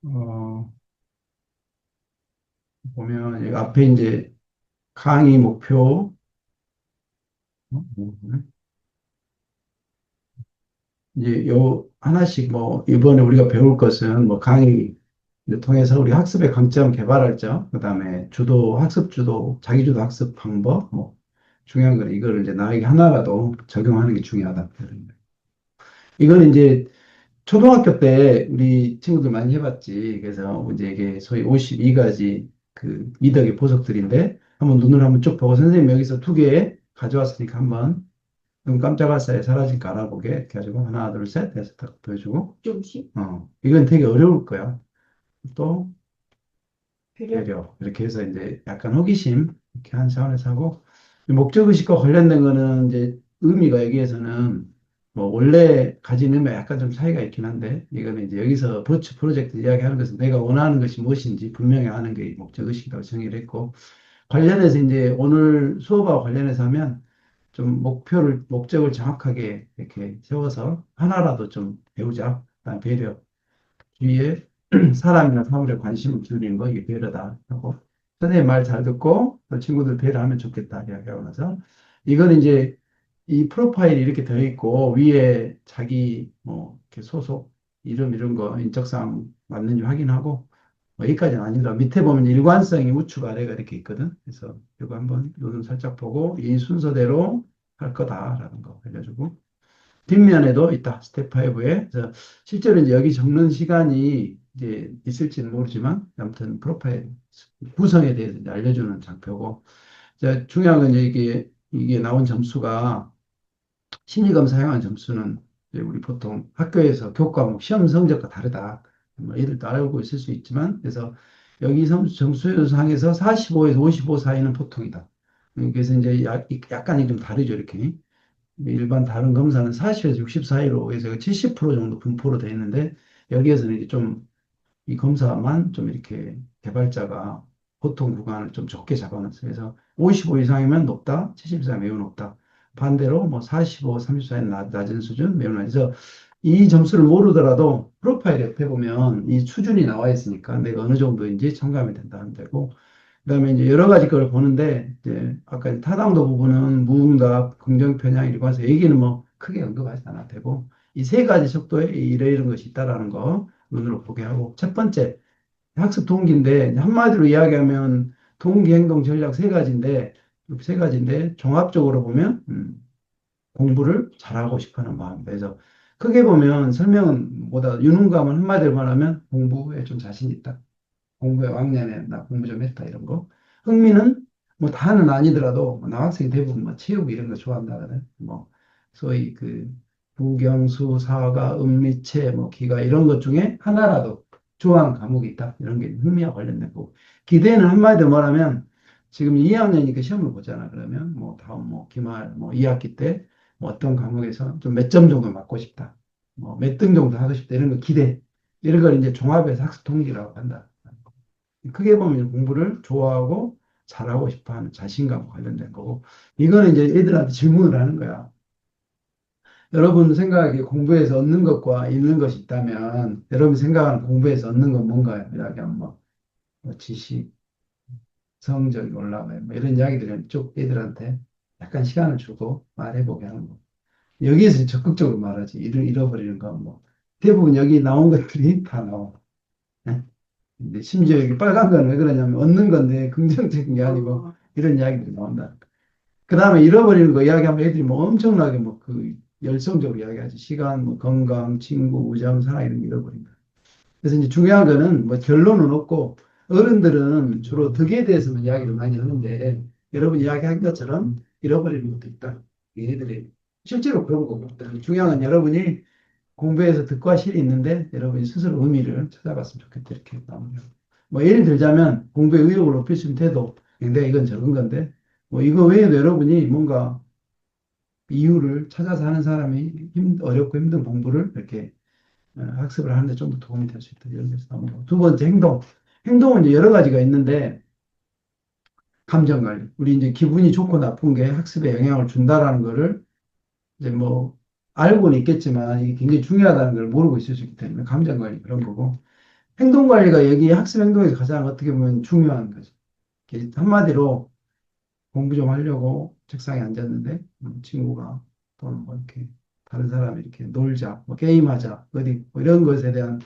어, 보면 여기 앞에 이제 강의 목표, 뭐네? 이제 요 하나씩 뭐 이번에 우리가 배울 것은 뭐 강의 통해서 우리 학습의 강점 개발할 점, 그다음에 주도 학습 주도 자기주도 학습 방법, 뭐 중요한 건 이거를 이제 나에게 하나라도 적용하는 게 중요하다. 이거는 이제 초등학교 때 우리 친구들 많이 해봤지. 그래서 이제 이게 소위 52가지 그 미덕의 보석들인데 한번 눈을 한번 쭉 보고 선생님 여기서 두 개 가져왔으니까 한번 눈 깜짝할 사이에 사라질까 알아보게 이렇게 해가지고 하나 둘 셋 해서 딱 보여주고 조금씩? 이건 되게 어려울 거야. 또 배려? 배려 이렇게 해서 이제 약간 호기심 이렇게 한 차원에서 하고 목적의식과 관련된 거는 이제 의미가 여기에서는 뭐 원래 가진 의미와 약간 좀 차이가 있긴 한데 이거는 이제 여기서 버추 프로젝트 이야기하는 것은 내가 원하는 것이 무엇인지 분명히 아는 게 목적의식이라고 정의를 했고 관련해서 이제 오늘 수업과 관련해서 하면 좀 목적을 정확하게 이렇게 세워서 하나라도 좀 배우자. 그다음 배려. 주위에 사람이나 사물에 관심을 기울이는 거 이게 배려다 하고 선생님 말 잘 듣고 또 친구들 배려하면 좋겠다 이야기하고 나서 이거는 이제 이 프로파일이 이렇게 되어 있고 위에 자기 뭐 이렇게 소속 이름 이런 거 인적사항 맞는지 확인하고 뭐 여기까지는 아니다. 밑에 보면 일관성이 우측 아래가 이렇게 있거든. 그래서 이거 한번 눈을 살짝 보고 이 순서대로 할 거다라는 거 알려주고 뒷면에도 있다. 스텝 5에. 그래서 실제로 이제 여기 적는 시간이 이제 있을지는 모르지만 아무튼 프로파일 구성에 대해서 이제 알려주는 장표고 이제 중요한 건 이제 이게 나온 점수가 심리검 사용한 점수는 이제 우리 보통 학교에서 교과목 시험 성적과 다르다. 뭐 애들도 알고 있을 수 있지만 그래서 여기 점수상에서 45에서 55 사이는 보통이다. 그래서 이제 약간 좀 다르죠, 이렇게. 일반 다른 검사는 40에서 60 사이로 해서 70% 정도 분포로 되어 있는데 여기에서는 이제 좀 이 검사만 좀 이렇게 개발자가 보통 구간을 좀 적게 잡아놨어요. 그래서 55 이상이면 높다, 70 이상 매우 높다. 반대로 뭐 45, 30 사이는 낮은 수준, 매우 낮은. 그래서 이 점수를 모르더라도 프로파일 옆에 보면 이 수준이 나와 있으니까 내가 어느 정도인지 청감이 된다 하면 되고 그다음에 이제 여러 가지 걸 보는데 이제 아까 타당도 부분은 무응답, 긍정 편향 일관성 얘기는 뭐 크게 언급하지 않아도 되고 이 세 가지 척도에 이런 것이 있다라는 거 눈으로 보게 하고 첫 번째 학습 동기인데 한마디로 이야기하면 동기 행동 전략 세 가지인데 종합적으로 보면 공부를 잘하고 싶어하는 마음. 그래서 크게 보면 설명은 보다 유능감은 한마디로 말하면 공부에 좀 자신 있다. 공부에 왕년에 나 공부 좀 했다 이런 거. 흥미는 뭐 다는 아니더라도 뭐 남학생이 대부분 뭐 체육 이런 거 좋아한다거든. 뭐 소위 그 국영수, 사과, 은미체, 뭐 기가 이런 것 중에 하나라도 좋아하는 과목이 있다. 이런 게 흥미와 관련된 거고. 기대는 한마디로 말하면 지금 2학년이니까 시험을 보잖아. 그러면 뭐 다음 뭐 기말 뭐 2학기 때 뭐 어떤 과목에서 좀 몇 점 정도 맞고 싶다. 뭐 몇 등 정도 하고 싶다. 이런 거 기대. 이런 걸 이제 종합해서 학습 동기라고 한다. 크게 보면 공부를 좋아하고 잘하고 싶어 하는 자신감과 관련된 거고, 이거는 이제 애들한테 질문을 하는 거야. 여러분 생각에 공부에서 얻는 것과 잃는 것이 있다면, 여러분 생각하는 공부에서 얻는 건 뭔가요? 이야기하면 뭐 지식, 성적이 올라가요. 뭐 이런 이야기들은 쭉 애들한테 약간 시간을 주고 말해보게 하는 거. 여기에서 적극적으로 말하지. 잃어버리는 건 뭐. 대부분 여기 나온 것들이 다 나와. 네? 근데 심지어 여기 빨간 거는 왜 그러냐면 얻는 건데 긍정적인 게 아니고 이런 이야기들이 나온다. 그 다음에 잃어버리는 거 이야기하면 애들이 뭐 엄청나게 뭐 그 열성적으로 이야기하지. 시간, 뭐 건강, 친구, 우정, 사랑 이런 거 잃어버린다. 그래서 이제 중요한 거는 뭐 결론은 없고 어른들은 주로 덕에 대해서만 이야기를 많이 하는데 여러분 이야기한 것처럼 잃어버리는 것도 있다. 얘네들이 실제로 그런 거고. 중요한 건 여러분이 공부에서 득과 실이 있는데 여러분이 스스로 의미를 찾아봤으면 좋겠다 이렇게 나오죠. 뭐 예를 들자면 공부의 의욕을 높일 수 있는 태도, 내가 이건 적은 건데 뭐 이거 외에도 여러분이 뭔가 이유를 찾아서 하는 사람이 어렵고 힘든 공부를 이렇게 학습을 하는데 좀 더 도움이 될 수 있다 이런 데서 나오는 거. 두 번째 행동. 행동은 이제 여러 가지가 있는데 감정 관리. 우리 이제 기분이 좋고 나쁜 게 학습에 영향을 준다라는 거를 이제 뭐 알고는 있겠지만 이게 굉장히 중요하다는 걸 모르고 있을 수 있기 때문에 감정 관리 그런 거고. 행동 관리가 여기 학습 행동에서 가장 어떻게 보면 중요한 거죠. 이렇게 한마디로 공부 좀 하려고 책상에 앉았는데 친구가 또는 뭐 이렇게 다른 사람이 이렇게 놀자, 뭐 게임하자, 어디 뭐 이런 것에 대한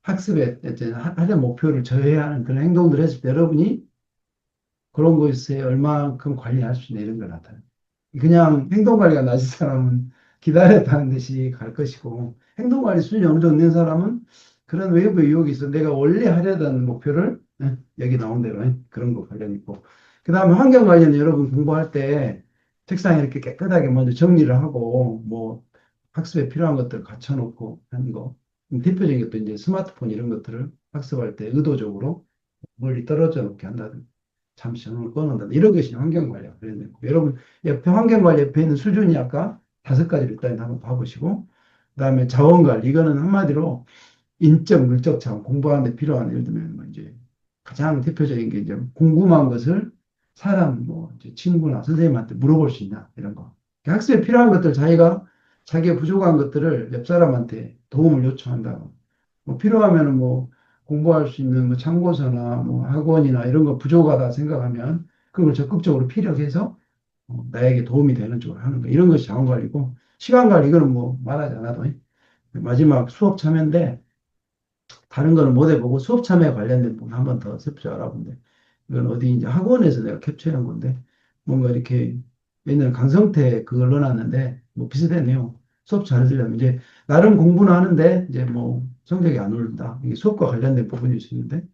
학습에 이제 하려는 목표를 저해야 하는 그런 행동들을 했을 때 여러분이 그런 것에 얼마만큼 관리할 수 있는 이런 걸 나타내요. 그냥 행동 관리가 낮은 사람은 기다렸다는 듯이 갈 것이고 행동 관리 수준이 어느 정도 있는 사람은 그런 외부 유혹이 있어 내가 원래 하려던 목표를 여기 나온 대로 그런 거 관련 있고 그 다음에 환경 관련 여러분 공부할 때 책상에 이렇게 깨끗하게 먼저 정리를 하고 뭐 학습에 필요한 것들 갖춰놓고 하는 거 대표적인 것도 이제 스마트폰 이런 것들을 학습할 때 의도적으로 멀리 떨어져 놓게 한다든지 잠시 전원을 꺼놓는다. 이런 것이 환경관리와 관련된 거. 여러분, 옆에 환경관리 옆에 있는 수준이 아까 5가지를 일단 한번 봐보시고, 그다음에 자원관리. 이거는 한마디로 인적, 물적 자원, 공부하는데 필요한, 예를 들면, 뭐 이제 가장 대표적인 게 이제 궁금한 것을 사람, 뭐, 이제 친구나 선생님한테 물어볼 수 있냐, 이런 거. 학습에 필요한 것들 자기가 자기가 부족한 것들을 옆 사람한테 도움을 요청한다. 뭐 필요하면은 뭐 공부할 수 있는 뭐 참고서나 뭐 학원이나 이런 거 부족하다 생각하면 그걸 적극적으로 피력해서 나에게 도움이 되는 쪽으로 하는 거. 이런 것이 자원 관리고 시간 관리 이거는 뭐 말하지 않아도 마지막 수업 참여인데 다른 거는 못 해보고 수업 참여에 관련된 부분 한 번 더 살펴 알아본대. 이건 어디 이제 학원에서 내가 캡처한 건데 뭔가 이렇게 옛날 강성태 그걸 넣어놨는데 뭐 비슷한 내용. 수업 잘 들으려면 이제 나름 공부는 하는데 이제 뭐 성적이 안 오른다. 이게 수업과 관련된 부분일 수 있는데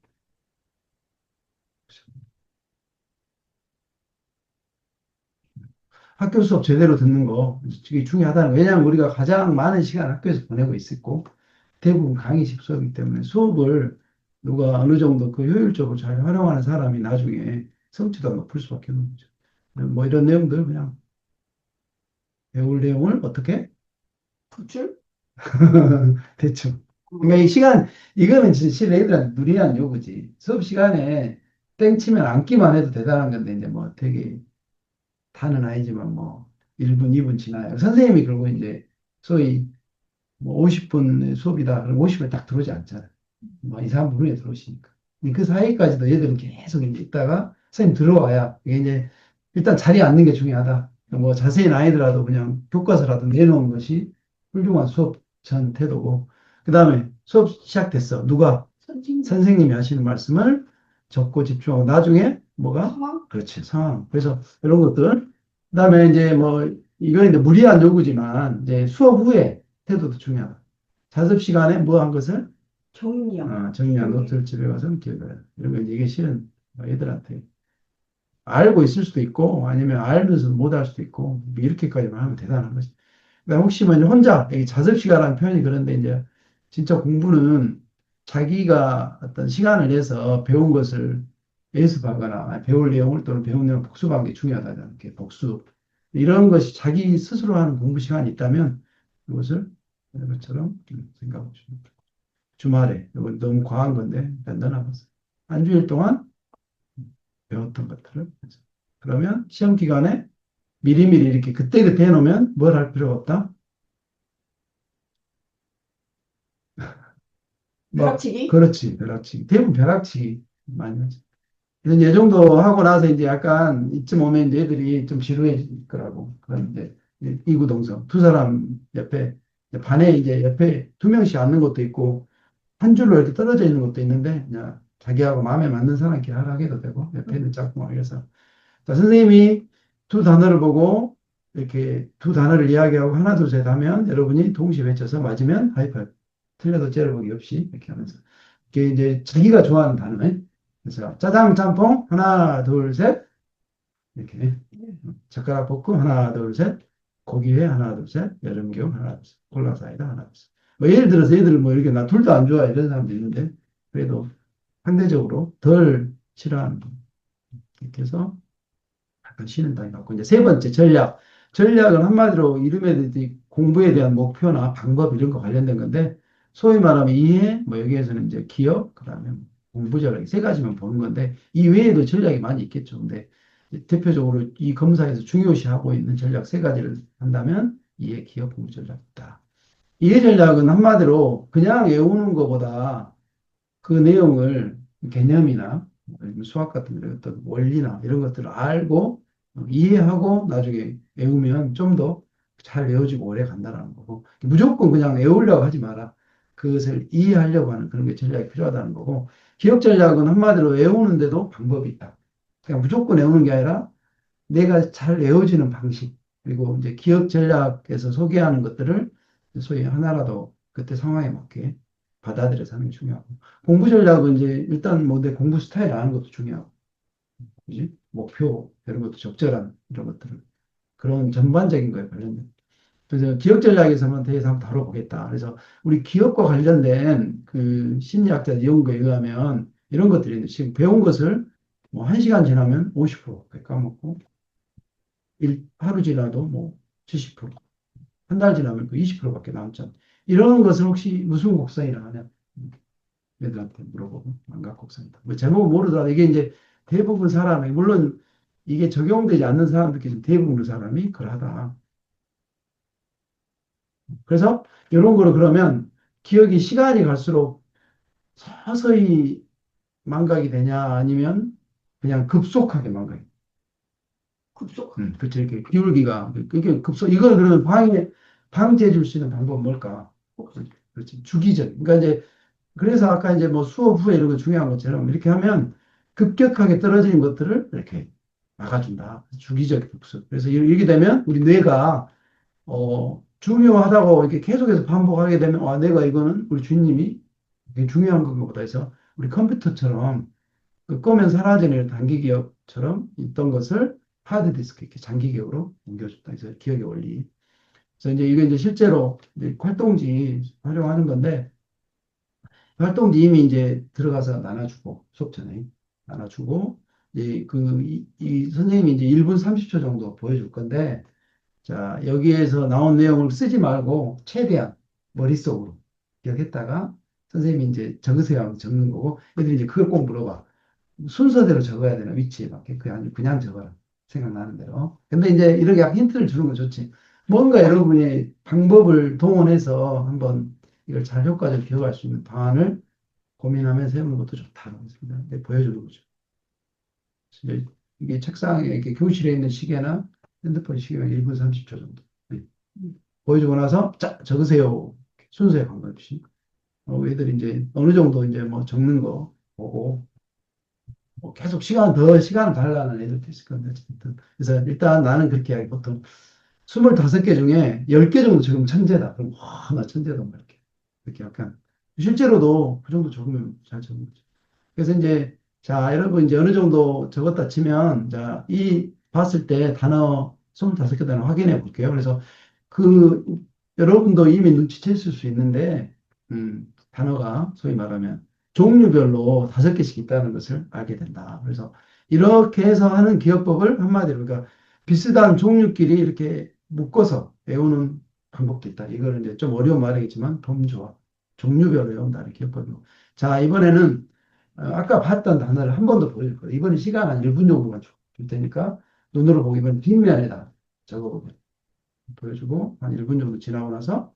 학교 수업 제대로 듣는 거 이게 중요하다는 거. 왜냐하면 우리가 가장 많은 시간 학교에서 보내고 있었고 대부분 강의식 수업이기 때문에 수업을 누가 어느 정도 그 효율적으로 잘 활용하는 사람이 나중에 성취도가 높을 수밖에 없는 거죠. 뭐 이런 내용들 그냥 배울 내용을 어떻게 구출? 대충. 그러니까 이 시간 이거는 진짜 실내 애들한테 무리한 요구지. 수업 시간에 땡 치면 앉기만 해도 대단한 건데 이제 뭐 되게 다는 아니지만 뭐 1분, 2분 지나요. 선생님이 그러고 이제 소위 뭐 50분 수업이다. 그럼 50분 딱 들어오지 않잖아요. 뭐 2, 3분 후에 들어오시니까. 그 사이까지도 얘들은 계속 이제 있다가 선생님 들어와야 이게 이제 일단 자리에 앉는 게 중요하다. 뭐 자세히는 아니더라도 그냥 교과서라도 내놓은 것이 훌륭한 수업 전 태도고. 그 다음에 수업 시작됐어. 누가? 선생님. 선생님이 하시는 말씀을 적고 집중하고 나중에 뭐가? 상황? 그렇지, 상황. 그래서 이런 것들. 그다음에 이제 뭐 이건 이제 무리한 요구지만 이제 수업 후에 태도도 중요하다. 자습 시간에 뭐 한 것을 정리요. 정리한 기억해. 노트를 집에 가서 기억을 이런 거 이게 실은 뭐 애들한테 알고 있을 수도 있고 아니면 알면서 못 할 수도 있고 뭐 이렇게까지만 하면 대단한 거지. 그러니까 혹시 뭐 이제 혼자 이 자습 시간이라는 표현이 그런데 이제 진짜 공부는 자기가 어떤 시간을 내서 배운 것을 연습하거나 배울 내용을 또는 배운 내용을 복습하는 게 중요하다는 게 복습. 이런 것이 자기 스스로 하는 공부 시간이 있다면 그것을 이런 것처럼 생각하고 싶습니다. 주말에 이건 너무 과한 건데 일단 넣어놔봤어요. 한 주일 동안 배웠던 것들을 해서. 그러면 시험 기간에 미리미리 이렇게 그때그때 해놓으면 뭘 할 필요가 없다? 막 벼락치기? 그렇지 벼락치기 대부분 벼락치기 많이 하지. 그래서 이 정도 하고 나서 이제 약간 이쯤 오면 이제 애들이 좀 지루해질 거라고. 그런 이제 이구동성 두 사람 옆에 이제 반에 이제 옆에 2명씩 앉는 것도 있고 한 줄로 이렇게 떨어져 있는 것도 있는데 그냥 자기하고 마음에 맞는 사람끼리 하라고 도 되고 옆에 있는 짝꿍하고 이래서 자, 선생님이 두 단어를 보고 이렇게 두 단어를 이야기하고 하나 둘 셋 하면 여러분이 동시에 외쳐서 맞으면 하이파이브 틀려도 째려보기 없이 이렇게 하면서 이게 이제 자기가 좋아하는 단어에 그래서 짜장 짬뽕 하나 둘 셋 이렇게 젓가락 볶음 하나 둘 셋 고기회 하나 둘 셋 여름경 하나 둘 셋 콜라 사이다 하나 둘 셋 뭐 예를 들어서 얘들은 뭐 이렇게 나 둘도 안 좋아해 이런 사람도 있는데 그래도 상대적으로 덜 싫어하는 분. 이렇게 해서 약간 쉬는 단위 갖고 이제 세 번째 전략. 전략은 한마디로 이름에 공부에 대한 목표나 방법 이런 거 관련된 건데 소위 말하면 이해, 뭐 여기에서는 이제 기억, 그다음에 공부 전략 이 세 가지만 보는 건데 이 외에도 전략이 많이 있겠죠. 근데 대표적으로 이 검사에서 중요시하고 있는 전략 세 가지를 한다면 이해, 기억, 공부 전략이다. 이해 전략은 한마디로 그냥 외우는 것보다 그 내용을 개념이나 아니면 수학 같은 이런 어떤 원리나 이런 것들을 알고 이해하고 나중에 외우면 좀 더 잘 외워지고 오래 간다는 거고 무조건 그냥 외우려고 하지 마라. 그것을 이해하려고 하는 그런 게 전략이 필요하다는 거고 기억 전략은 한마디로 외우는데도 방법이 있다. 그냥 무조건 외우는 게 아니라 내가 잘 외워지는 방식 그리고 이제 기억 전략에서 소개하는 것들을 소위 하나라도 그때 상황에 맞게 받아들여서 하는 게 중요하고 공부 전략은 이제 일단 뭐 내 공부 스타일 아는 것도 중요하고 그지? 목표 이런 것도 적절한 이런 것들은 그런 전반적인 거에 관련된 그래서 기억 전략에서만 대해서 한번 다뤄보겠다. 그래서 우리 기억과 관련된 그 심리학자 연구에 의하면 이런 것들이 있는데 지금 배운 것을 뭐 1시간 지나면 50% 까먹고 하루 지나도 뭐 70%, 한 달 지나면 그 20%밖에 남잖아. 이런 것은 혹시 무슨 곡선이라 하냐? 애들한테 물어보고 망각 곡선이다. 뭐 제목은 모르더라도 이게 이제 대부분 사람이 물론 이게 적용되지 않는 사람들끼리 대부분의 사람이 그러하다. 그래서 이런 거로 그러면 기억이 시간이 갈수록 서서히 망각이 되냐 아니면 그냥 급속하게 망각이. 급속. 그렇죠. 이렇게 기울기가 이게 급속 이걸 그러면 방지해 줄 수 있는 방법은 뭘까? 그렇지. 주기적. 그러니까 이제 그래서 아까 이제 뭐 수업 후에 이런 거 중요한 것처럼 이렇게 하면 급격하게 떨어지는 것들을 이렇게 막아준다. 주기적 복습. 그래서 이렇게 되면 우리 뇌가 중요하다고 이렇게 계속해서 반복하게 되면 와 내가 이거는 우리 주인님이 되게 중요한 건가 보다 해서 우리 컴퓨터처럼 그 끄면 사라지는 단기 기억처럼 있던 것을 하드디스크 이렇게 장기 기억으로 옮겨줬다. 그래서 기억의 원리. 그래서 이제 이게 이제 실제로 이제 활동지 활용하는 건데 활동지 이미 이제 들어가서 나눠주고 수업 전에 나눠주고 이제 이 선생님이 이제 1분 30초 정도 보여줄 건데 자 여기에서 나온 내용을 쓰지 말고 최대한 머릿속으로 기억했다가 선생님이 이제 적으세요 하면 적는 거고 애들이 이제 그걸 꼭 물어봐. 순서대로 적어야 되나 위치에 맞게 그게 아니고 그냥 적어라 생각나는 대로 근데 이제 이렇게 약 힌트를 주는 건 좋지 뭔가 여러분이 방법을 동원해서 한번 이걸 잘 효과적으로 기억할 수 있는 방안을 고민하면서 해보는 것도 좋다고 했습니다. 네, 보여주는 거죠. 이제 이게 책상에 이렇게 교실에 있는 시계나 핸드폰 시계가 1분 30초 정도 네. 보여주고 나서 자 적으세요 순서에 관계없이 애들이 이제 어느 정도 이제 뭐 적는 거 보고 뭐 계속 시간을 달라는 애들도 있을 건데, 어쨌든. 그래서 일단 나는 그렇게 하기 보통 25개 중에 10개 정도 적으면 천재다. 그럼, 와, 나 천재다. 뭐 이렇게. 이렇게 약간. 실제로도 그 정도 적으면 잘 적는 거죠. 그래서 이제, 자, 여러분 이제 어느 정도 적었다 치면, 자, 봤을 때 단어 25개 단어 확인해 볼게요. 그래서 그, 여러분도 이미 눈치챘을 수 있는데, 단어가 소위 말하면 종류별로 5개씩 있다는 것을 알게 된다. 그래서 이렇게 해서 하는 기억법을 한마디로, 그러니까 비슷한 종류끼리 이렇게 묶어서 외우는 방법도 있다. 이거는 이제 좀 어려운 말이겠지만, 범주와 종류별로 외운다는 기억법이고. 자, 이번에는 아까 봤던 단어를 한 번 더 보여줄 거예요. 이번에 시간 한 1분 정도만 줄 테니까 눈으로 보기면 뒷면에다 적어보게 보여주고 한 1분 정도 지나고 나서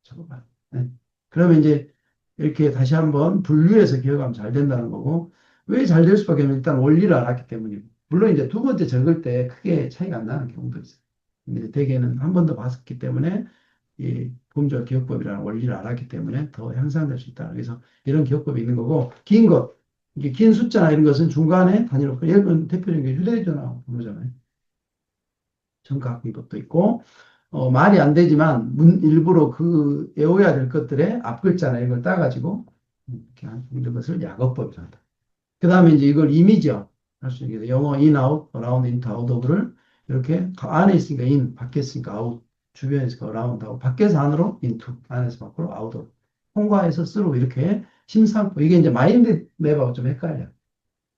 적어봐요. 네. 그러면 이제 이렇게 다시 한번 분류해서 기억하면 잘 된다는 거고 왜 잘 될 수밖에 없냐면 일단 원리를 알았기 때문이고 물론 이제 두 번째 적을 때 크게 차이가 안 나는 경우도 있어요. 근데 대개는 한 번 더 봤기 때문에 이 범주와 기억법이라는 원리를 알았기 때문에 더 향상될 수 있다. 그래서 이런 기억법이 있는 거고 긴 것, 이게 긴 숫자나 이런 것은 중간에 단위로 예를 들면 대표적인 게 휴대전화 번호잖아요. 정각기법도 있고 말이 안 되지만 일부러 그 외워야 될 것들의 앞글자나 이걸 따가지고 이렇게 하는 것을 약어법이라 한다. 그 다음에 이제 이걸 이미지화 할 수 있게 돼. 영어 in, out, around, into, out of를 이렇게 안에 있으니까 in, 밖에 있으니까 out, 주변에 있으니까 around 하고 밖에서 안으로 into, 안에서 밖으로 out of. 통과해서 쓰로 이렇게 심상법. 이게 이제 마인드 맵하고 좀 헷갈려.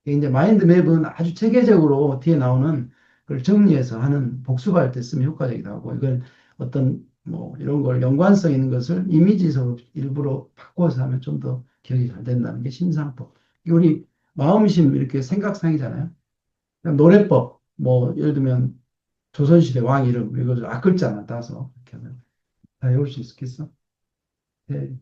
이게 이제 마인드 맵은 아주 체계적으로 뒤에 나오는 걸 정리해서 하는 복습할 때 쓰면 효과적이기도 하고 이걸 어떤 뭐 이런 걸 연관성 있는 것을 이미지에서 일부러 바꿔서 하면 좀 더 기억이 잘 된다는 게 심상법. 이게 우리 마음심 이렇게 생각상이잖아요. 그냥 노래법 뭐 예를 들면 조선시대 왕 이름 이걸 앞글자 하나 따서 이렇게 하면 다 외울 수 있겠어? 대,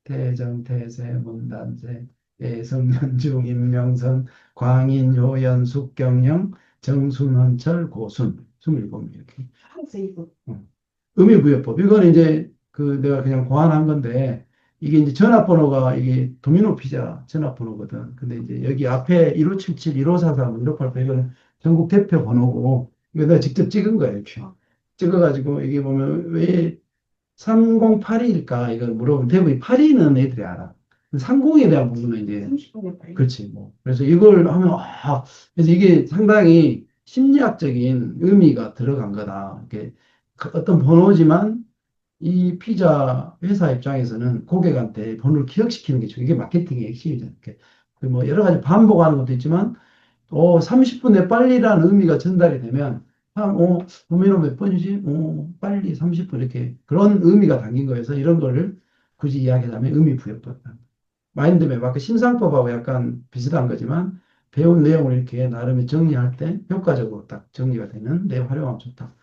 대정, 대세, 문단세 성현중, 임명선, 광인, 효연, 숙경영, 정순헌철, 고순 27명 이렇게. 항상 이거. 어. 의미부여법. 이거는 이제 그 내가 그냥 고안한 건데 이게 이제 전화번호가 이게 도미노 피자 전화번호거든. 근데 이제 여기 앞에 1577, 1543, 1588 이거는 전국 대표 번호고 이거 내가 직접 찍은 거예요. 이렇게. 어. 찍어가지고 이게 보면 왜 3082일까 이걸 물어보면 대부분 82는 애들이 알아. 30에 대한 부분은 이제 30분에 빨리. 그렇지 뭐. 그래서 이걸 하면 그래서 이게 상당히 심리학적인 의미가 들어간 거다. 이렇게 그 어떤 번호지만 이 피자 회사 입장에서는 고객한테 번호를 기억시키는 게 이게 마케팅의 핵심이잖아. 이렇게 그뭐 여러 가지 반복하는 것도 있지만 30분에 빨리라는 의미가 전달이 되면 도미노 몇 번이지? 빨리 30분 이렇게 그런 의미가 담긴 거여서 이런 거를 굳이 이야기하자면 의미 부여법. 마인드맵, 아까 심상법하고 약간 비슷한 거지만 배운 내용을 이렇게 나름의 정리할 때 효과적으로 딱 정리가 되는 내 활용하면 좋다.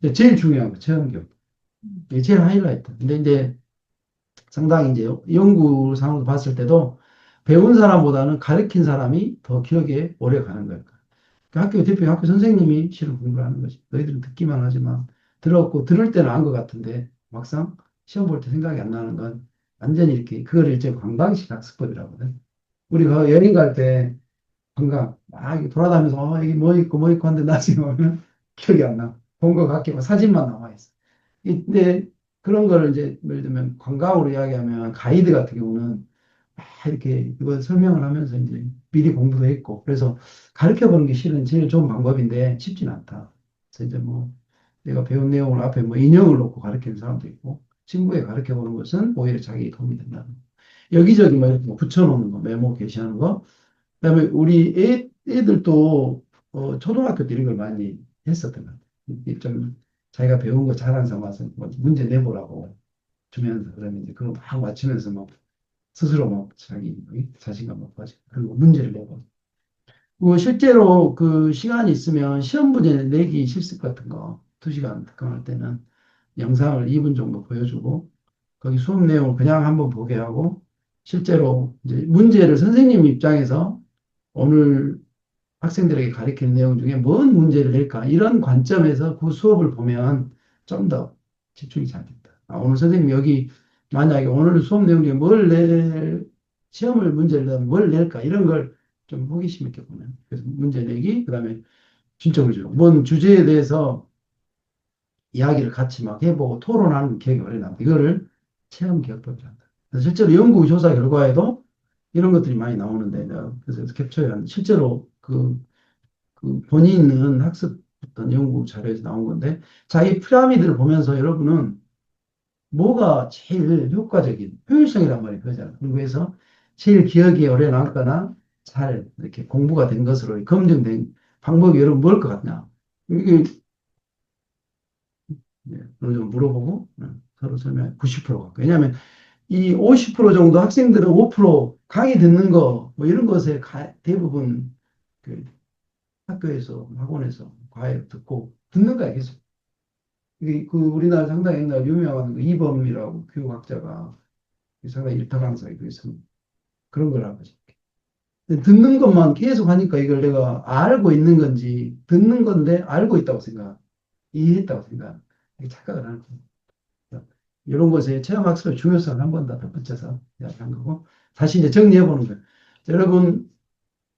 근데 제일 중요한 거, 체험 교육. 이게 제일 하이라이트. 근데 이제 상당히 이제 연구상으로 봤을 때도 배운 사람보다는 가르친 사람이 더 기억에 오래 가는 거예요. 그 학교 대표 학교 선생님이 실은 공부를 하는 거지. 너희들은 듣기만 하지만 들었고 들을 때는 안 것 같은데 막상 시험 볼 때 생각이 안 나는 건 완전히 이렇게 그거를 이제 관광식 학습법이라거든. 우리가 여행 갈 때 관광 막 이렇게 돌아다니면서 이게 뭐 있고 하는데 나중에 오면 기억이 안 나. 본 것 같게 뭐 사진만 남아 있어. 근데 그런 거를 이제 예를 들면 관광으로 이야기하면 가이드 같은 경우는 이렇게 이걸 설명을 하면서 이제 미리 공부도 했고 그래서 가르쳐 보는 게 실은 제일 좋은 방법인데 쉽지는 않다. 그래서 이제 뭐 내가 배운 내용을 앞에 뭐 인형을 놓고 가르치는 사람도 있고 친구에 가르쳐 보는 것은 오히려 자기에 도움이 된다. 여기저기 뭐 이렇게 뭐 붙여놓는 거 메모 게시하는 거 그다음에 우리 애들도 초등학교 때 이런 걸 많이 했었던 것 같아요. 이게 좀 자기가 배운 거 자랑 삼아서 뭐 문제 내보라고 주면서 그러면 이제 그거 막 맞추면서 뭐 스스로 뭐 자기 자신감 막 가지고 그리고 문제를 내고 뭐 실제로 그 시간이 있으면 시험 문제 내기 실습 같은 거 2시간 특강할 때는 영상을 2분 정도 보여주고 거기 수업 내용을 그냥 한번 보게 하고 실제로 이제 문제를 선생님 입장에서 오늘 학생들에게 가르치는 내용 중에 뭔 문제를 낼까 이런 관점에서 그 수업을 보면 좀 더 집중이 잘 된다. 오늘 선생님 여기 만약에 오늘 수업 내용 중에 시험을 문제를 내면 뭘 낼까 이런 걸 좀 호기심 있게 보면 그래서 문제 내기 그다음에 신청을 주고 뭔 주제에 대해서 이야기를 같이 막 해보고 토론하는 기억이 오래 남다. 이거를 체험 기억법이라 한다. 그래서 실제로 연구 조사 결과에도 이런 것들이 많이 나오는데 내가 그래서 캡처해 실제로 그 본의 있는 학습 어떤 연구 자료에서 나온 건데 자기 피라미드를 보면서 여러분은 뭐가 제일 효과적인 효율성이란 말이 그거잖아. 그리고 해서 제일 기억에 오래 남거나 잘 이렇게 공부가 된 것으로 검증된 방법이 여러분 뭘 것 같냐? 이게 어느 정도 물어보고 서로 설명 90% 갖고. 왜냐하면 이 50% 정도 학생들은 5% 강의 듣는 거 뭐 이런 것에 대부분 그 학교에서 학원에서 과외 듣고 듣는 거야 계속. 이게 그 우리나라 상당히 옛날 유명한 그 이범이라고 교육학자가 상당히 일타 강사이고 있어 그런 걸 하고 싶어. 듣는 것만 계속 하니까 이걸 내가 알고 있는 건지 듣는 건데 알고 있다고 생각, 이해했다고 생각, 이렇게 착각을 하는 거예요. 이런 것에 체험학습의 중요성을 한 번 더 덧붙여서 이야기한 거고 다시 이제 정리해 보는 거예요. 여러분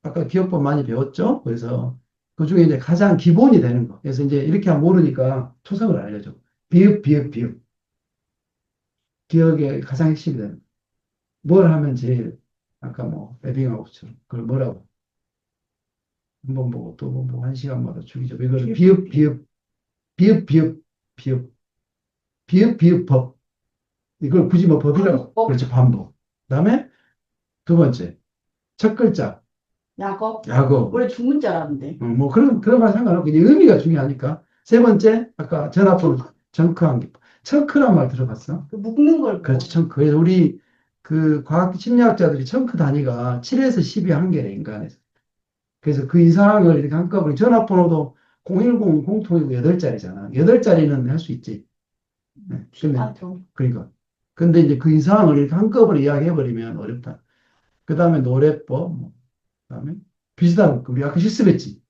아까 기억법 많이 배웠죠? 그래서 그 중에 이제 가장 기본이 되는 거. 그래서 이제 이렇게 하면 모르니까 초성을 알려줘. 비읍, 비읍, 비읍. 기억의 가장 핵심이 되는 거. 뭘 하면 제일 아까 뭐 에빙하우스처럼 그걸 뭐라고 한 번 보고 또 번 보고 1시간마다 죽이죠. 이거를 비읍, 비읍, 비읍, 비읍, 비읍, 비읍, 비읍 법. 이걸 굳이 뭐 법이라고. 반복. 그렇죠. 반복. 그다음에 두 번째 첫 글자 약업. 약어. 원래 죽는 줄 알았는데. 뭐 그런 말 상관없고 이제 의미가 중요하니까. 세 번째 아까 전화번호 청크한 게 청크란 말 들어봤어? 그 묶는 걸 그렇지 보고. 청크. 그래서 우리 그 과학 심리학자들이 청크 단위가 7에서 10이 한계래 인간에서. 그래서 그 이상을 이렇게 한꺼번에 전화번호도 010 공통이고 8자리잖아. 8자리는 할 수 있지. 네. 근데 많죠. 그러니까 근데 이제 그 이상을 이렇게 한꺼번에 이야기해 버리면 어렵다. 그 다음에 노래법, 뭐, 그 다음에 비슷한 거. 우리 아까 실습했지.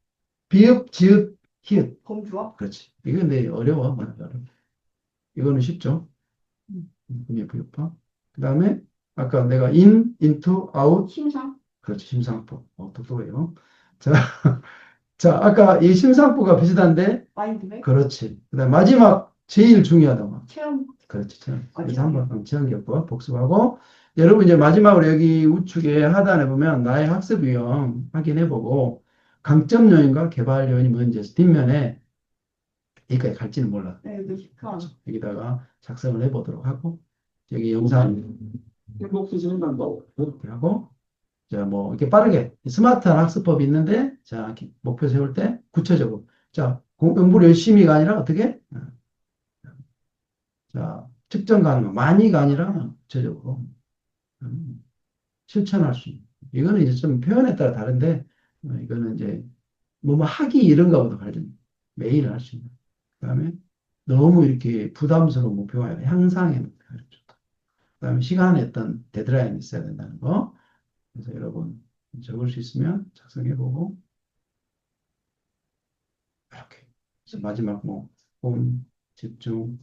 비읍, 지읒, 히읗. 범주어? 그렇지. 이거 근데 어려워. 많이 어려워. 이거는 쉽죠. 분의 부여법. 그 다음에 아까 내가 in, into, out. 심상? 그렇지. 심상법. 똑똑해요. 자, 자, 아까 이 심상법과 비슷한데, 마인드맵? 그렇지. 그 다음 마지막 제일 중요하다. 체험? 그렇지. 참. 아, 그래서 체험. 한번 지원교법 복습하고, 여러분 이제 마지막으로 여기 우측에 하단에 보면 나의 학습 유형 확인해보고, 강점 요인과 개발 요인이 뭔지 뒷면에 여기까지 갈지는 몰라. 네, 여기 식판. 여기다가 작성을 해보도록 하고, 여기 영상 이렇게 하고, 자, 뭐, 이렇게 빠르게 스마트한 학습법이 있는데, 자, 이렇게 목표 세울 때 구체적으로. 자, 공부를 열심히가 아니라 어떻게? 자, 측정 가능한, 많이가 아니라 구체적으로. 음, 실천할 수 있는. 이거는 이제 좀 표현에 따라 다른데, 이거는 이제 뭐 하기 이런 거보다 관련 매일 할 수 있는. 그다음에 너무 이렇게 부담스러운 목표가 아니라 향상의 목표가 좋다. 그다음에 시간에 어떤 데드라인이 있어야 된다는 거. 그래서 여러분 적을 수 있으면 작성해보고 이렇게. 그래서 마지막 뭐, 홈, 집중,